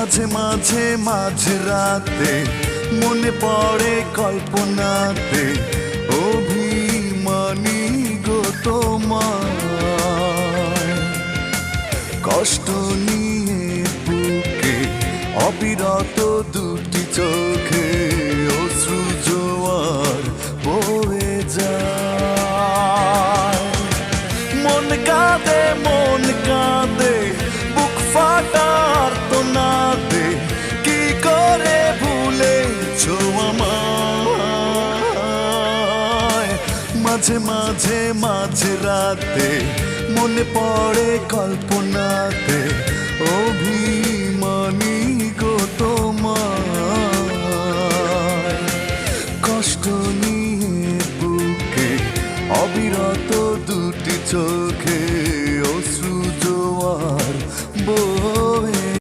মাঝে মাঝে মাঝরাতে মনে পড়ে কল্পনাতে অভিমানী গো তোমায়। কষ্ট নিয়ে বুকে অবিরত দুটি চোখে অশ্রু জোয়ার বয়ে যায়। মন কাঁদে বুক ফাটার তো না দে, কি করে ভুলেছো আমায়। মাঝে মাঝে মাঝরাতে মনে পড়ে কল্পনাতে অভি